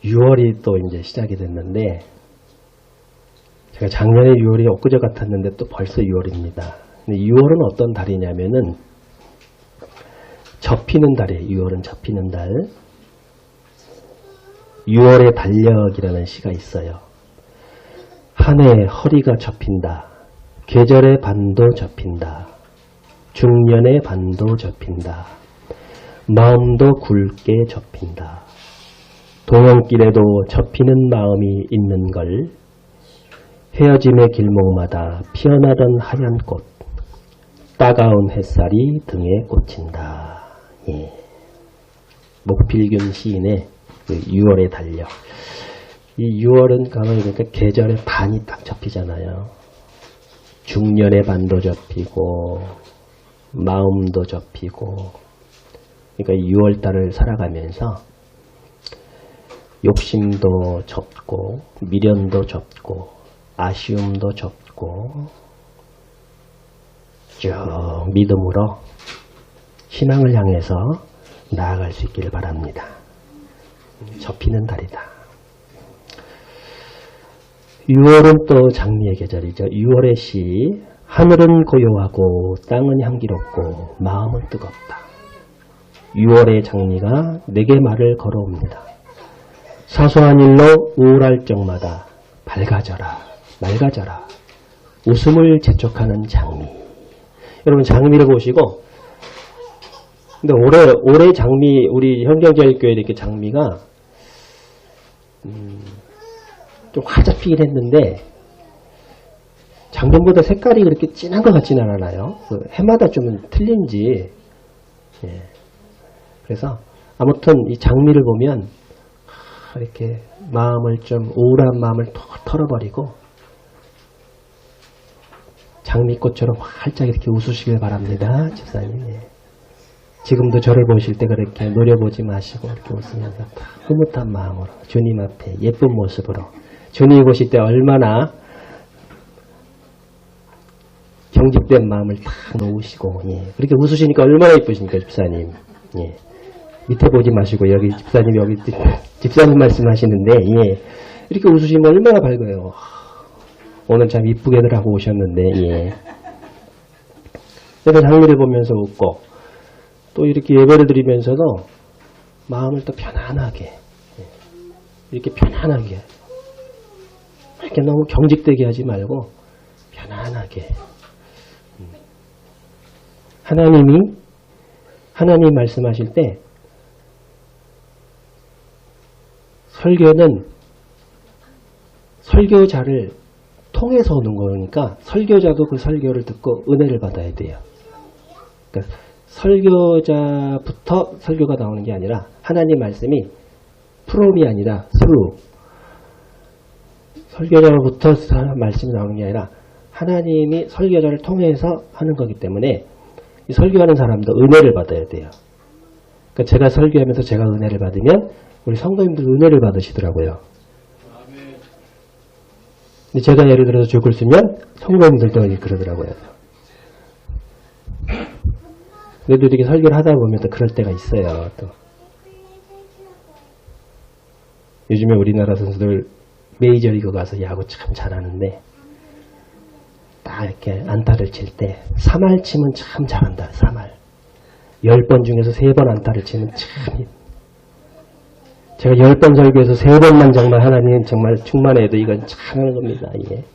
6월이 또 이제 시작이 됐는데, 제가 작년에 6월이 엊그제 같았는데 또 벌써 6월입니다. 근데 6월은 어떤 달이냐면은 접히는 달이에요. 6월은 접히는 달. 6월의 달력이라는 시가 있어요. 한 해 허리가 접힌다. 계절의 반도 접힌다. 중년의 반도 접힌다. 마음도 굵게 접힌다. 동행길에도 접히는 마음이 있는 걸. 헤어짐의 길목마다 피어나던 하얀 꽃. 따가운 햇살이 등에 꽂힌다. 예. 목필균 시인의 그 6월의 달력. 이 6월은 가만히 보니까 계절의 반이 딱 접히잖아요. 중년의 반도 접히고 마음도 접히고. 그러니까 6월달을 살아가면서 욕심도 접고 미련도 접고 아쉬움도 접고 쭉 믿음으로 신앙을 향해서 나아갈 수 있기를 바랍니다. 접히는 달이다. 6월은 또 장미의 계절이죠. 6월의 시. 하늘은 고요하고 땅은 향기롭고 마음은 뜨겁다. 6월의 장미가 내게 말을 걸어옵니다. 사소한 일로 우울할 적마다 밝아져라, 맑아져라. 웃음을 재촉하는 장미. 여러분 장미를 보시고, 근데 올해 장미, 우리 현경제일교회 이렇게 장미가 좀 화잡히긴 했는데 작년보다 색깔이 그렇게 진한 것 같지는 않아요. 그 해마다 좀 틀린지. 예. 그래서 아무튼 이 장미를 보면 이렇게 마음을 좀 우울한 마음을 털어버리고 장미꽃처럼 활짝 이렇게 웃으시길 바랍니다. 집사님. 예. 지금도 저를 보실 때 그렇게 노려보지 마시고 이렇게 웃으면서 흐뭇한 마음으로 주님 앞에 예쁜 모습으로 주님이 보실 때 얼마나 경직된 마음을 딱 놓으시고, 예. 그렇게 웃으시니까 얼마나 예쁘십니까, 집사님. 예. 밑에 보지 마시고 여기 집사님 여기 집사님 말씀하시는데, 예. 이렇게 웃으시면 얼마나 밝아요. 오늘 참 이쁘게들 하고 오셨는데, 예. 그래서 장미를 보면서 웃고 또 이렇게 예배를 드리면서도 마음을 또 편안하게, 예. 이렇게 편안하게, 이렇게 너무 경직되게 하지 말고 편안하게. 하나님 말씀하실 때 설교는 설교자를 통해서 오는 거니까 설교자도 그 설교를 듣고 은혜를 받아야 돼요. 그러니까 설교자부터 설교가 나오는 게 아니라 하나님 말씀이 프롬이 아니라 스루. 설교자로부터 말씀이 나오는 게 아니라 하나님이 설교자를 통해서 하는 거기 때문에 이 설교하는 사람도 은혜를 받아야 돼요. 그러니까 제가 설교하면서 제가 은혜를 받으면 우리 성도님들 은혜를 받으시더라고요. 근데 제가 예를 들어서 죽을 쓰면 성도님들도 그러더라고요. 그래도 이렇게 설교를 하다 보면 또 그럴 때가 있어요. 또 요즘에 우리나라 선수들 메이저리그 가서 야구 참 잘하는데 딱 이렇게 안타를 칠 때 3할 치면 참 잘한다. 3할 10번 중에서 3번 안타를 치면 참, 제가 10번 설교해서 3번만 정말 하나님 정말 충만해도 이건 참 하는 겁니다. 예.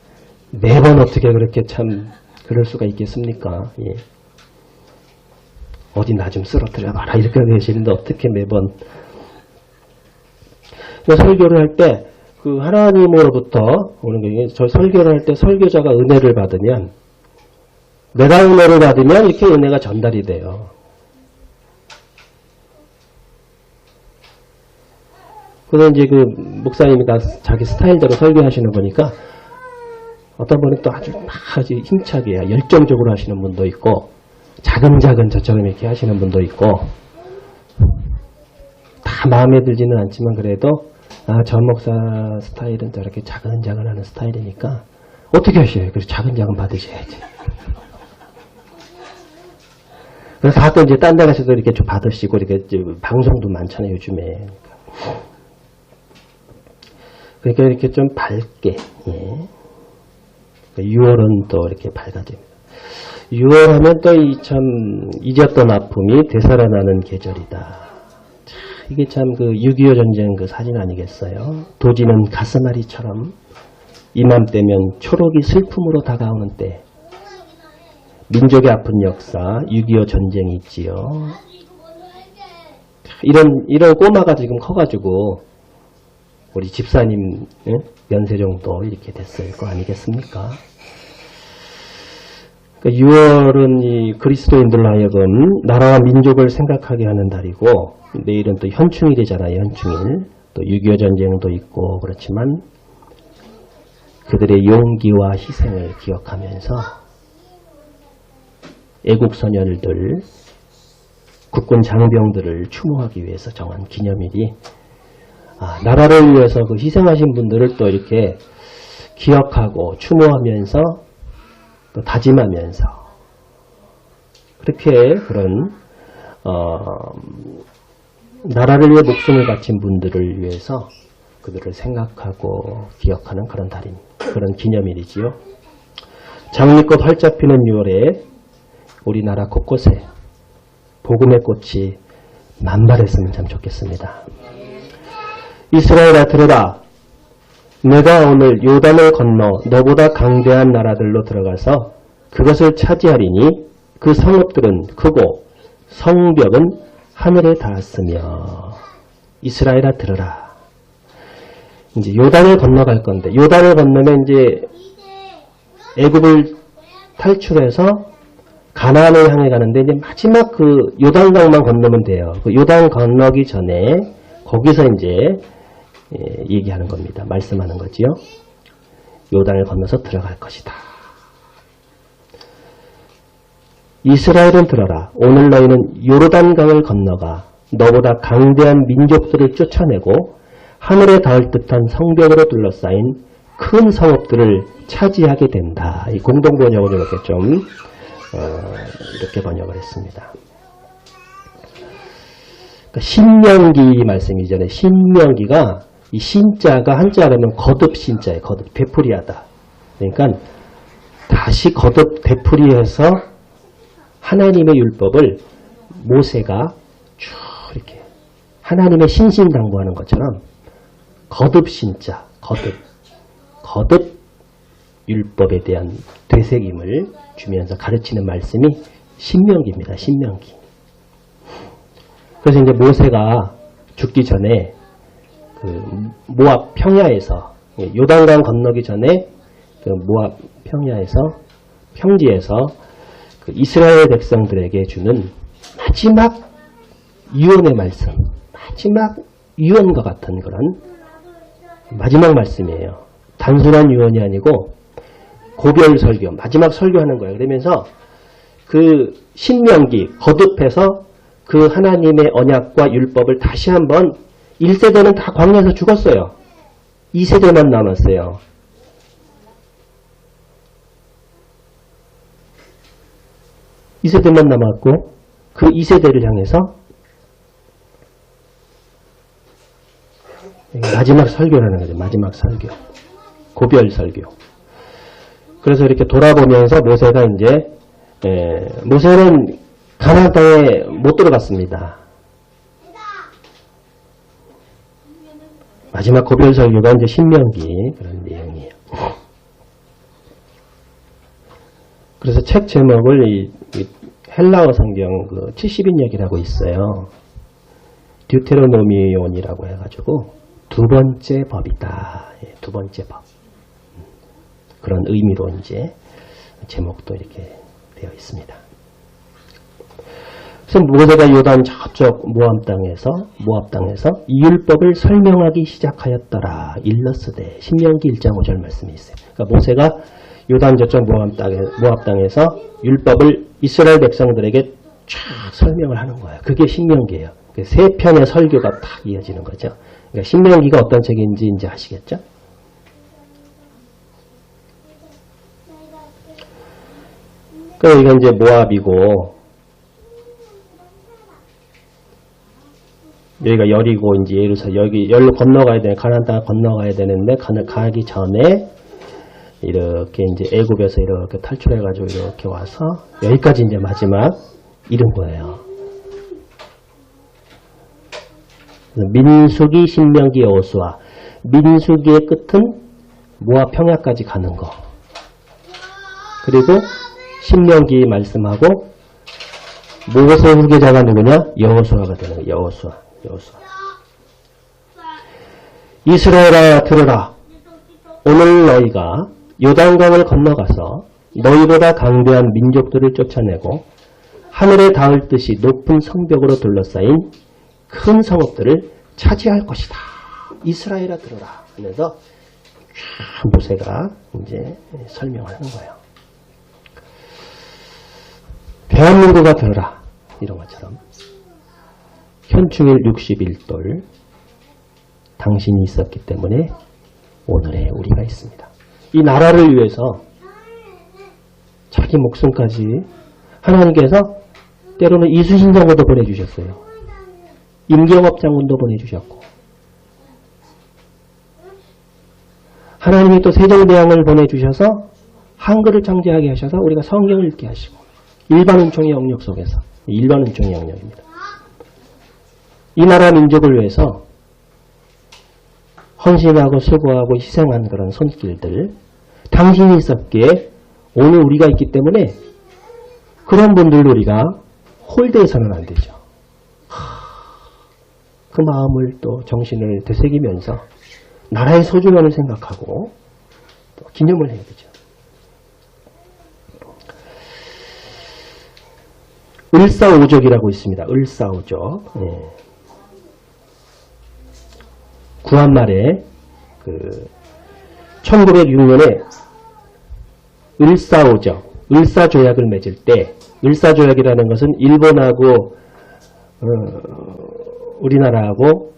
매번 어떻게 그렇게 참 그럴 수가 있겠습니까? 예. 어디 나 좀 쓰러뜨려봐라 이렇게 계시는데 어떻게 매번. 설교를 할 때 그 하나님으로부터 오는 게, 저 설교를 할 때 설교자가 은혜를 받으면, 내가 은혜를 받으면 이렇게 은혜가 전달이 돼요. 그래서 이제 그 목사님이 다 자기 스타일대로 설교하시는 거니까 어떤 분은 또 아주 힘차게 열정적으로 하시는 분도 있고 자근자근 저처럼 이렇게 하시는 분도 있고 다 마음에 들지는 않지만 그래도 저 목사 스타일은 저렇게 자근자근 하는 스타일이니까 어떻게 하셔요? 그래서 자근자근 받으셔야지. 그래서 가끔 이제 딴 데 가서도 이렇게 좀 받으시고 이렇게 방송도 많잖아요, 요즘에. 그러니까 이렇게 좀 밝게, 예. 6월은 또 이렇게 밝아집니다. 6월 하면 또 이 참 잊었던 아픔이 되살아나는 계절이다. 이게 참 그 6.25 전쟁 그 사진 아니겠어요? 도지는 가스마리처럼 이맘때면 초록이 슬픔으로 다가오는 때. 민족의 아픈 역사, 6.25 전쟁이 있지요. 이런 꼬마가 지금 커가지고 우리 집사님 연세 정도 이렇게 됐을 거 아니겠습니까? 그러니까 6월은 이 그리스도인들로 하여금 나라와 민족을 생각하게 하는 달이고, 내일은 또 현충일이잖아요. 현충일. 또 6.25 전쟁도 있고 그렇지만 그들의 용기와 희생을 기억하면서 애국 소녀들, 국군 장병들을 추모하기 위해서 정한 기념일이, 나라를 위해서 그 희생하신 분들을 또 이렇게 기억하고 추모하면서 또 다짐하면서 그렇게 그런 나라를 위해 목숨을 바친 분들을 위해서 그들을 생각하고 기억하는 그런 달입니다. 그런 기념일이지요. 장미꽃 활짝 피는 6월에 우리나라 곳곳에 복음의 꽃이 만발했으면 참 좋겠습니다. 이스라엘아 들으라. 내가 오늘 요단을 건너 너보다 강대한 나라들로 들어가서 그것을 차지하리니 그 성읍들은 크고 성벽은 하늘에 닿았으며. 이스라엘아 들으라. 이제 요단을 건너갈 건데, 요단을 건너면 이제 애굽을 탈출해서 가나안을 향해 가는데, 이제 마지막 그 요단강만 건너면 돼요. 그 요단 건너기 전에 거기서 이제 얘기하는 겁니다. 말씀하는 거지요. 요단을 건너서 들어갈 것이다. 이스라엘은 들어라. 오늘 너희는 요르단강을 건너가 너보다 강대한 민족들을 쫓아내고 하늘에 닿을 듯한 성벽으로 둘러싸인 큰 성읍들을 차지하게 된다. 이 공동 번역을 이렇게 좀 이렇게 번역을 했습니다. 그러니까 신명기 말씀이잖아요. 신명기가 이 신자가 한자로 하면 거듭 신자예요. 거듭 되풀이하다. 그러니까 다시 거듭 되풀이해서 하나님의 율법을 모세가 쭉 이렇게 하나님의 신신당부하는 것처럼 거듭 신자, 거듭 율법에 대한 되새김을 주면서 가르치는 말씀이 신명기입니다. 신명기. 그래서 이제 모세가 죽기 전에 그 모압 평야에서, 요단강 건너기 전에 그 모압 평야에서, 평지에서 그 이스라엘 백성들에게 주는 마지막 유언의 말씀, 마지막 유언과 같은 그런 마지막 말씀이에요. 단순한 유언이 아니고 고별 설교, 마지막 설교하는 거예요. 그러면서 그 신명기 거듭해서 그 하나님의 언약과 율법을 다시 한번 1세대는 다 광야에서 죽었어요. 2세대만 남았어요. 이 세대만 남았고 그 2세대를 향해서 마지막 설교라는 거죠. 마지막 설교. 고별 설교. 그래서 이렇게 돌아보면서 모세가 이제 모세는 가나안 땅에 못 들어갔습니다. 마지막 고별 설교가 이제 신명기 그런 내용이에요. 그래서 책 제목을 이 헬라어 성경 그 70인역이라고 있어요. 듀테로노미온이라고 해가지고 두 번째 법이다. 두 번째 법. 그런 의미로 이제 제목도 이렇게 되어 있습니다. 그래서 모세가 요단 저쪽 모압 땅에서 이 율법을 설명하기 시작하였더라. 일러스되 신명기 1장 5절 말씀이 있어요. 그러니까 모세가 요단 저쪽 모압 땅에서 율법을 이스라엘 백성들에게 쫙 설명을 하는 거예요. 그게 신명기예요. 세 편의 설교가 딱 이어지는 거죠. 그러니까 신명기가 어떤 책인지 이제 아시겠죠? 그러니까 이건 이제 모압이고 여기가 열이고 이제 예루살렘 여기 열로 건너가야 되는 가나안 땅 건너가야 되는데 가기 전에 이렇게 이제 애굽에서 이렇게 탈출해가지고 이렇게 와서 여기까지 이제 마지막 이른 거예요. 민수기, 신명기, 여호수아. 민수기의 끝은 모압 평야까지 가는 거. 그리고 신명기 말씀하고 모세 후계자가 누구냐? 여호수아가 되는 거예요. 여호수아. 이스라엘아 들으라. 오늘 너희가 요단강을 건너가서 너희보다 강대한 민족들을 쫓아내고 하늘에 닿을 듯이 높은 성벽으로 둘러싸인 큰 성읍들을 차지할 것이다. 이스라엘아 들으라. 그래서 모세가 이제 설명하는 거예요. 대한민국아 들으라. 이런 것처럼 현충일 61돌 당신이 있었기 때문에 오늘의 우리가 있습니다. 이 나라를 위해서 자기 목숨까지 하나님께서 때로는 이순신 장군도 보내주셨어요. 임경업 장군도 보내주셨고 하나님이 또 세종대왕을 보내주셔서 한글을 창제하게 하셔서 우리가 성경을 읽게 하시고 일반은총의 영역 속에서 일반은총의 영역입니다. 이 나라 민족을 위해서 헌신하고 수고하고 희생한 그런 손길들 당신이 있었기에 오늘 우리가 있기 때문에 그런 분들도 우리가 홀대해서는 안 되죠. 그 마음을 또 정신을 되새기면서 나라의 소중함을 생각하고 또 기념을 해야 되죠. 을사오족이라고 있습니다. 을사오족. 예. 구한말에 1906년에 을사오족, 을사조약을 맺을 때 을사조약이라는 것은 일본하고 우리나라하고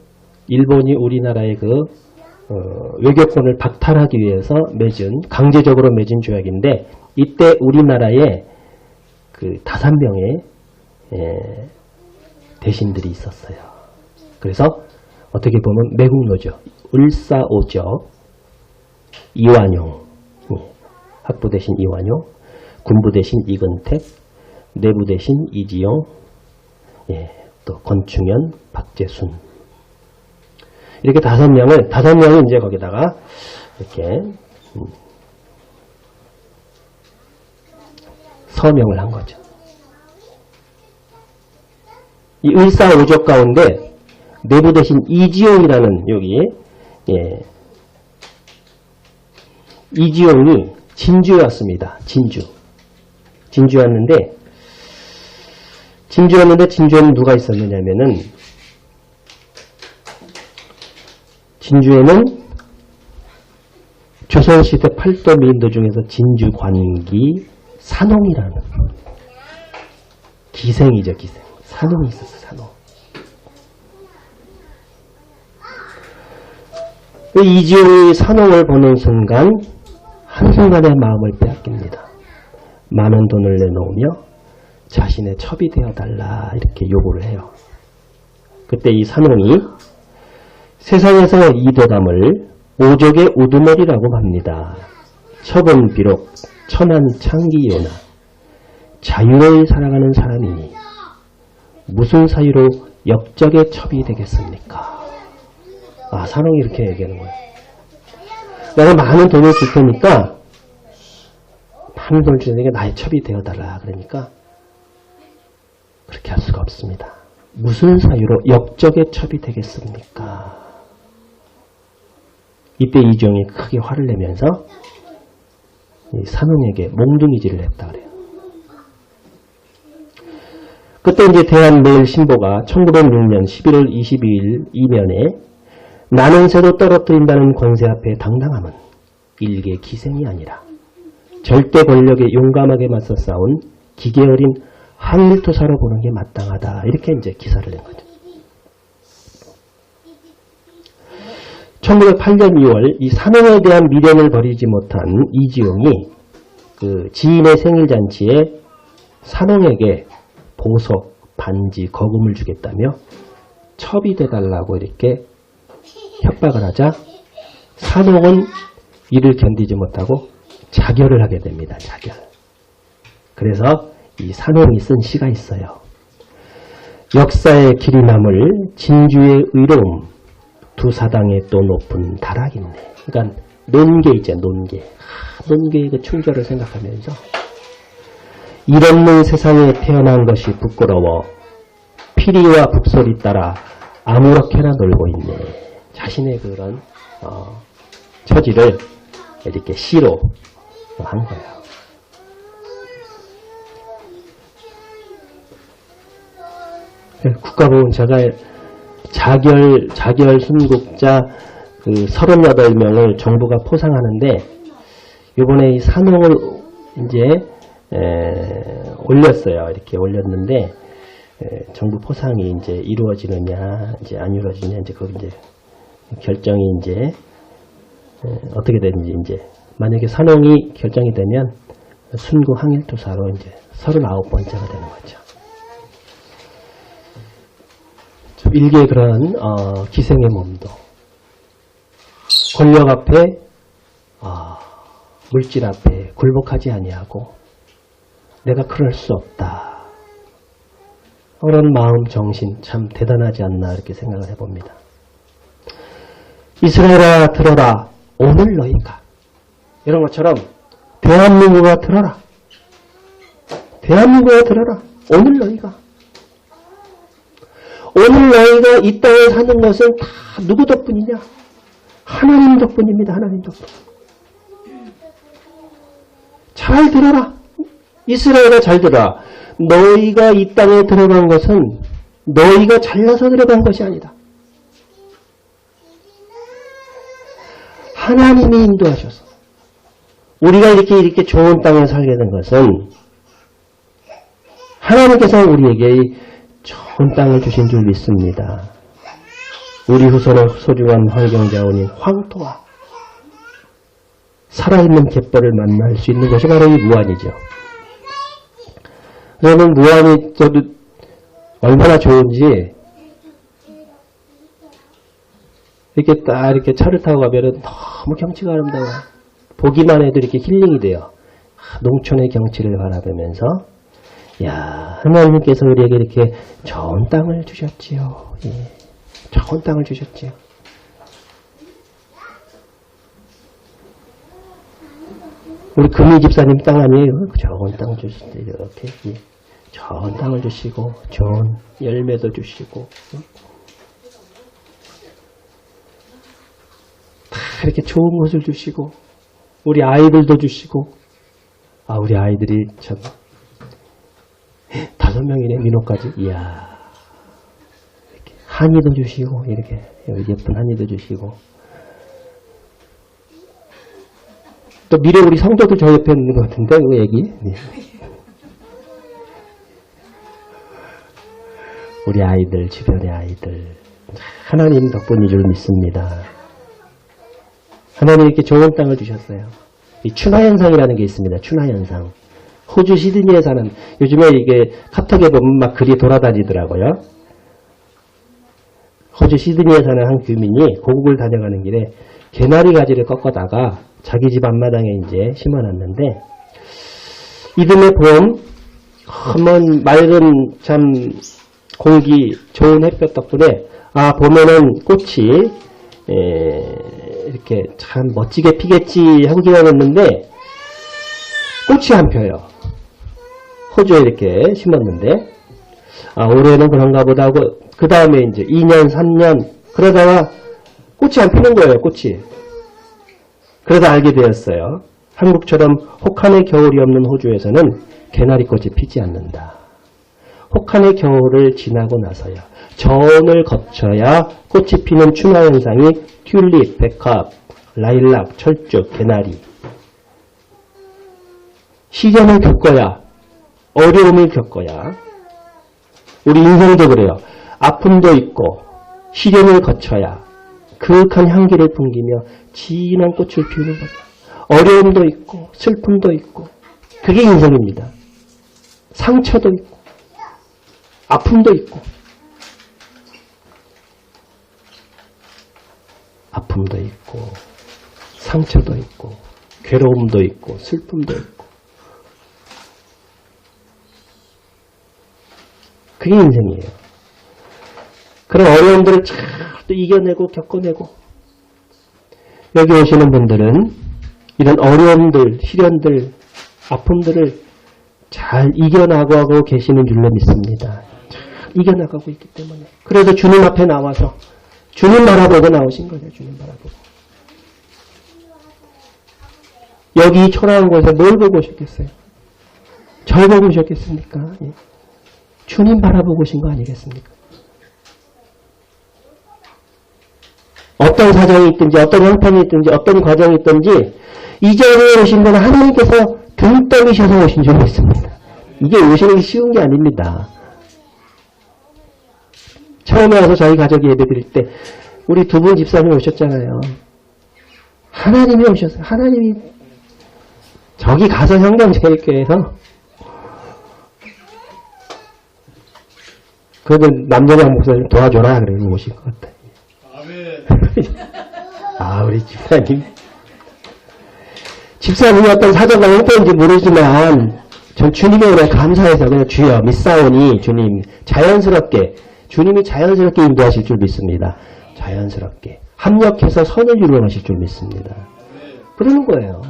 일본이 우리나라의 외교권을 박탈하기 위해서 강제적으로 맺은 조약인데 이때 우리나라에 5명의 대신들이 있었어요. 그래서 어떻게 보면 매국노죠. 을사오적 이완용, 학부 대신 이완용, 군부 대신 이근택, 내부 대신 이지영, 또 권충현, 박재순. 이렇게 5명이 이제 거기다가 이렇게 서명을 한 거죠. 이 을사오족 가운데 내부 대신 이지용이라는 여기 이지용이 진주에 왔습니다. 진주였는데 진주에는 누가 있었느냐면은 진주에는 조선시대 8도 미인도 중에서 진주관기 산홍이라는 기생이죠. 기생. 산홍이 있었어. 산홍. 이지용이 산홍을 보는 순간 한순간에 마음을 빼앗깁니다. 많은 돈을 내놓으며 자신의 첩이 되어달라 이렇게 요구를 해요. 그때 이 산홍이 세상에서 이도담을 오족의 우두머리라고 합니다. 첩은 비록 천한 창기요나 자유를 살아가는 사람이니 무슨 사유로 역적의 첩이 되겠습니까? 산홍이 이렇게 얘기하는 거예요. 내가 많은 돈을 줄 테니까 많은 돈을 줄 테니까 나의 첩이 되어달라. 그러니까 그렇게 할 수가 없습니다. 무슨 사유로 역적의 첩이 되겠습니까? 이때 이종이 크게 화를 내면서 이 산홍에게 몽둥이질을 했다 그래요. 그때 이제 대한매일신보가 1906년 11월 22일 이면에 나는 새도 떨어뜨린다는 권세 앞에 당당함은 일개 기생이 아니라 절대 권력에 용감하게 맞서 싸운 기계 어린 한일투사로 보는 게 마땅하다. 이렇게 이제 기사를 낸 거죠. 1908년 2월 이 산홍에 대한 미련을 버리지 못한 이지용이 지인의 생일잔치에 산홍에게 보석, 반지, 거금을 주겠다며 첩이 돼달라고 이렇게 협박을 하자 산홍은 이를 견디지 못하고 자결을 하게 됩니다. 자결. 그래서 이 산홍이 쓴 시가 있어요. 역사의 길이 남을 진주의 의로움, 두 사당에 또 높은 다락 있네. 그러니까 논계 있죠. 논계. 논계의 그 충절을 생각하면서 일 없는 세상에 태어난 것이 부끄러워 피리와 북소리 따라 아무렇게나 놀고 있네. 자신의 그런 처지를 이렇게 시로 한 거예요. 국가보훈 제가 자결 순국자 그 38명을 정부가 포상하는데 이번에 이 산홍을 이제 올렸어요. 이렇게 올렸는데 정부 포상이 이제 이루어지느냐 이제 안 이루어지느냐 이제 거기 이제 결정이 이제 어떻게 되는지 이제 만약에 산홍이 결정이 되면 순구 항일투사로 이제 39번째가 되는 거죠. 일개의 그런 기생의 몸도 권력 앞에 물질 앞에 굴복하지 아니하고 내가 그럴 수 없다. 그런 마음 정신 참 대단하지 않나 이렇게 생각을 해봅니다. 이스라엘아 들어라 오늘 너희가 이런 것처럼 대한민국아 들어라. 대한민국아 들어라. 오늘 너희가 이 땅에 사는 것은 다 누구 덕분이냐? 하나님 덕분입니다. 하나님 덕분. 잘 들어라. 이스라엘아 잘 들어라. 너희가 이 땅에 들어간 것은 너희가 잘나서 들어간 것이 아니다. 하나님이 인도하셔서 우리가 이렇게 좋은 땅에 살게 된 것은 하나님께서 우리에게 좋은 땅을 주신 줄 믿습니다. 우리 후손의 소중한 환경자원인 황토와 살아있는 갯벌을 만날 수 있는 것이 바로 이 무안이죠. 그러면 무안이 저도 얼마나 좋은지 이렇게 딱 이렇게 차를 타고 가면은 너무 경치가 아름다워요. 보기만 해도 이렇게 힐링이 돼요. 농촌의 경치를 바라보면서 야, 하나님께서 우리에게 이렇게 좋은 땅을 주셨지요. 예, 좋은 땅을 주셨지요. 우리 금희 집사님 땅 아니에요? 좋은 땅 주시고 이렇게 예, 좋은 땅을 주시고 좋은 열매도 주시고 다 이렇게 좋은 것을 주시고 우리 아이들도 주시고 우리 아이들이 참 5명이네 민호까지. 이야 이렇게 한이도 주시고 이렇게 예쁜 한이도 주시고 또 미래 우리 성도들 저 옆에 있는 것 같은데 그 얘기 네. 우리 아이들 주변의 아이들 하나님 덕분인 줄 믿습니다. 하나님 이렇게 좋은 땅을 주셨어요. 이 춘화현상이라는 게 있습니다. 춘화현상. 호주 시드니에 사는 요즘에 이게 카톡에 보면 막 글이 돌아다니더라고요. 호주 시드니에 사는 한 규민이 고국을 다녀가는 길에 개나리 가지를 꺾어다가 자기 집 앞마당에 이제 심어놨는데 이듬해 봄 한번 맑은 참 공기 좋은 햇볕 덕분에 봄에는 꽃이 이렇게 참 멋지게 피겠지 하고 기다렸는데 꽃이 안 펴요. 호주에 이렇게 심었는데 올해는 그런가 보다 하고 그 다음에 이제 2년 3년 그러다가 꽃이 안 피는 거예요. 꽃이. 그러다 알게 되었어요. 한국처럼 혹한의 겨울이 없는 호주에서는 개나리꽃이 피지 않는다. 혹한의 겨울을 지나고 나서야 저온을 거쳐야 꽃이 피는 춘화현상이 튤립, 백합, 라일락, 철쭉, 개나리 시련을 겪어야 어려움을 겪어야 우리 인생도 그래요. 아픔도 있고 시련을 거쳐야 그윽한 향기를 풍기며 진한 꽃을 피우는 거죠. 어려움도 있고 슬픔도 있고 그게 인생입니다. 상처도 있고 아픔도 있고 아픔도 있고 상처도 있고 괴로움도 있고 슬픔도 있고 그게 인생이에요. 그런 어려움들을 잘 또 이겨내고 겪어내고 여기 오시는 분들은 이런 어려움들, 시련들, 아픔들을 잘 이겨나가고 계시는 줄로 믿습니다. 잘 이겨나가고 있기 때문에. 그래도 주님 앞에 나와서 주님 바라보고 나오신 거죠. 주님 바라보고. 여기 이 초라한 곳에 뭘 보고 오셨겠어요? 절 보고 오셨겠습니까? 예. 주님 바라보고 오신 거 아니겠습니까? 어떤 사정이 있든지 어떤 형편이 있든지 어떤 과정이 있든지 이 자리에 오신 분은 하나님께서 등 떠미셔서 오신 줄 믿습니다. 이게 오시는 게 쉬운 게 아닙니다. 처음에 와서 저희 가족이 예배 드릴 때 우리 두 분 집사님 오셨잖아요. 하나님이 오셨어요. 하나님이 저기 가서 형경제일교회에서 그분 남자장 목사님 도와줘라 그래서 오신 것 같아요. 아, 우리 집사님이 어떤 사정과 형편인지 모르지만 전 주님의 은혜 감사해서 그냥 주여 믿사오니 주님 자연스럽게 주님이 자연스럽게 인도하실 줄 믿습니다. 자연스럽게 합력해서 선을 이루어가실 줄 믿습니다. 그러는 거예요.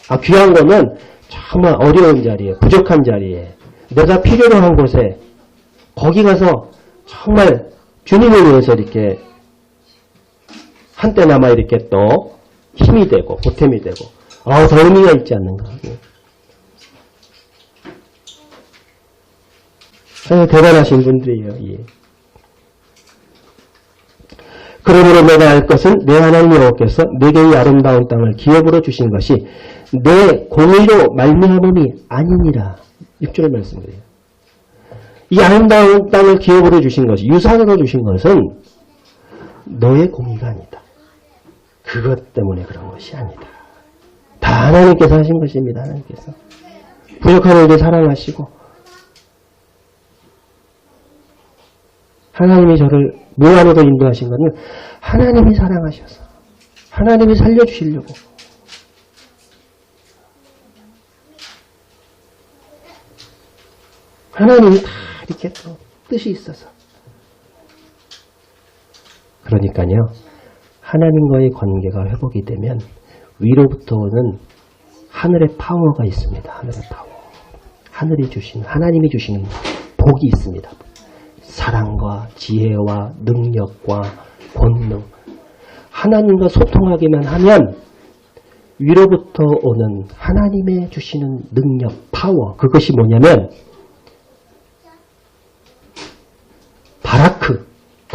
아, 귀한 거는 정말 어려운 자리에 부족한 자리에 내가 필요로 한 곳에 거기 가서 정말 주님을 위해서 이렇게 한때나마 이렇게 또 힘이 되고 보탬이 되고 더 의미가 있지 않는가. 대단하신 분들이에요. 예. 그러므로 내가 알 것은 내 하나님 여호와께서 내게 이 아름다운 땅을 기업으로 주신 것이 내 공의로 말미암음이 아니니라. 6절 말씀이에요. 이 아름다운 땅을 기업으로 주신 것이 유산으로 주신 것은 너의 공의가 아니다. 그것 때문에 그런 것이 아니다. 다 하나님께서 하신 것입니다. 하나님께서. 부족한 이들 사랑하시고 하나님이 저를 무한으로 인도하신 것은 하나님이 사랑하셔서 하나님이 살려주시려고 하나님이 다 이렇게 또 뜻이 있어서 그러니까요. 하나님과의 관계가 회복이 되면 위로부터 오는 하늘의 파워가 있습니다. 하늘의 파워. 하늘이 주시는 하나님이 주시는 복이 있습니다. 사랑과 지혜와 능력과 권능. 하나님과 소통하기만 하면 위로부터 오는 하나님의 주시는 능력, 파워. 그것이 뭐냐면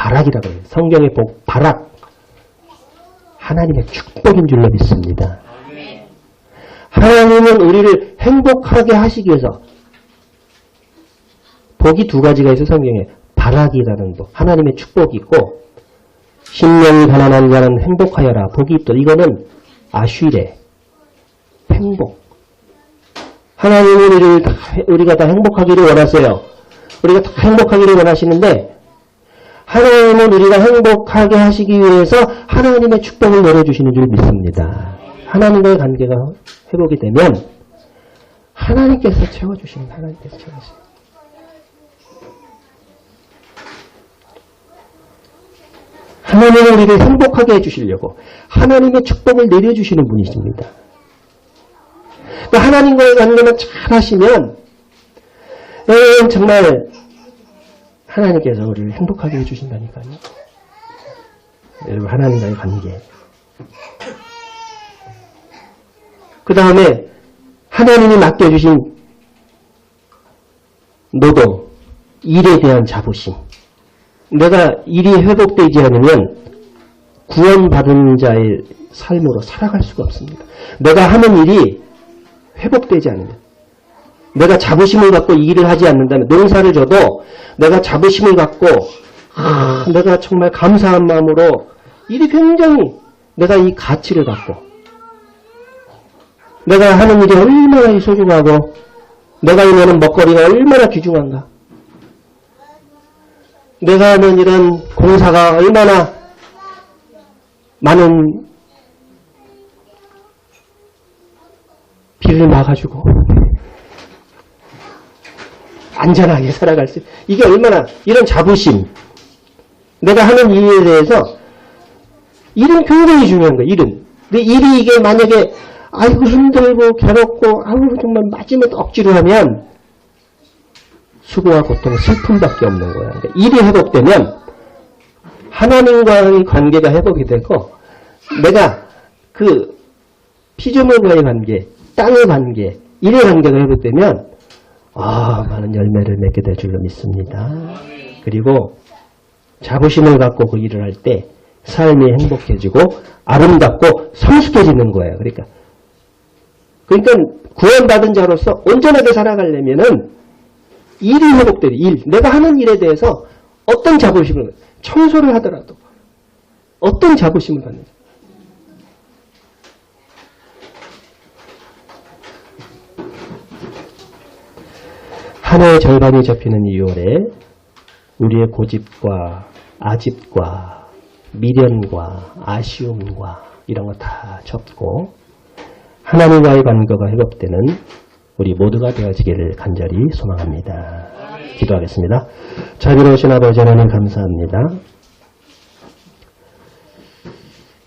바락이라고 해요. 성경의 복, 바락. 하나님의 축복인 줄로 믿습니다. 하나님은 우리를 행복하게 하시기 위해서 복이 두 가지가 있어요. 성경에. 바락이라는 복, 하나님의 축복이 있고 심령이 가난한 자는 행복하여라. 복이 있다. 이거는 아쉬레, 행복. 하나님은 우리가 다 행복하기를 원하세요. 우리가 다 행복하기를 원하시는데 하나님은 우리가 행복하게 하시기 위해서 하나님의 축복을 내려주시는 줄 믿습니다. 하나님과의 관계가 회복이 되면 하나님께서 채워주시는 하나님께서 채워주시는 하나님은 우리를 행복하게 해주시려고 하나님의 축복을 내려주시는 분이십니다. 그러니까 하나님과의 관계만 잘 하시면 정말 하나님께서 우리를 행복하게 해주신다니까요. 여러분 하나님과의 관계. 그 다음에 하나님이 맡겨주신 노동, 일에 대한 자부심. 내가 일이 회복되지 않으면 구원받은 자의 삶으로 살아갈 수가 없습니다. 내가 하는 일이 회복되지 않으면 내가 자부심을 갖고 이 일을 하지 않는다면 농사를 줘도 내가 자부심을 갖고 내가 정말 감사한 마음으로 일이 굉장히 내가 이 가치를 갖고 내가 하는 일이 얼마나 소중하고 내가 임하는 먹거리가 얼마나 귀중한가 내가 하는 이런 공사가 얼마나 많은 비를 막아주고 안전하게 살아갈 수, 이게 얼마나, 이런 자부심, 내가 하는 일에 대해서 일은 굉장히 중요한 거예요. 일은. 근데 일이 이게 만약에 아이고 힘들고 괴롭고 아이고 정말 마지막 억지로 하면 수고와 고통, 슬픔밖에 없는 거야. 그러니까 일이 회복되면 하나님과의 관계가 회복이 되고, 내가 그 피조물과의 관계, 땅의 관계, 일의 관계가 회복되면 많은 열매를 맺게 될 줄로 믿습니다. 그리고 자부심을 갖고 그 일을 할 때 삶이 행복해지고 아름답고 성숙해지는 거예요. 그러니까 구원받은 자로서 온전하게 살아가려면은 일이 회복돼요. 일. 내가 하는 일에 대해서 어떤 자부심을, 청소를 하더라도 어떤 자부심을 갖는지. 한 해의 절반이 접히는 2월에 우리의 고집과 아집과 미련과 아쉬움과 이런 거 다 접고 하나님과의 관계가 회복되는 우리 모두가 되어지기를 간절히 소망합니다. 기도하겠습니다. 자비로우신 아버지 하나님 감사합니다.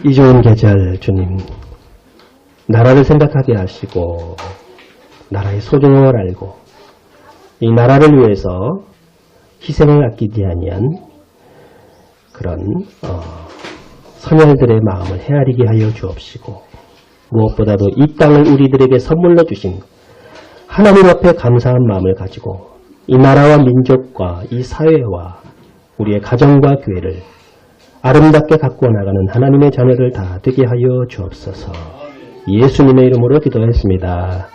이 좋은 계절 주님, 나라를 생각하게 하시고 나라의 소중함을 알고 이 나라를 위해서 희생을 아끼지 아니한 그런 선열들의 마음을 헤아리게 하여 주옵시고, 무엇보다도 이 땅을 우리들에게 선물로 주신 하나님 앞에 감사한 마음을 가지고 이 나라와 민족과 이 사회와 우리의 가정과 교회를 아름답게 가꾸어 나가는 하나님의 자녀를 다 되게 하여 주옵소서. 예수님의 이름으로 기도했습니다.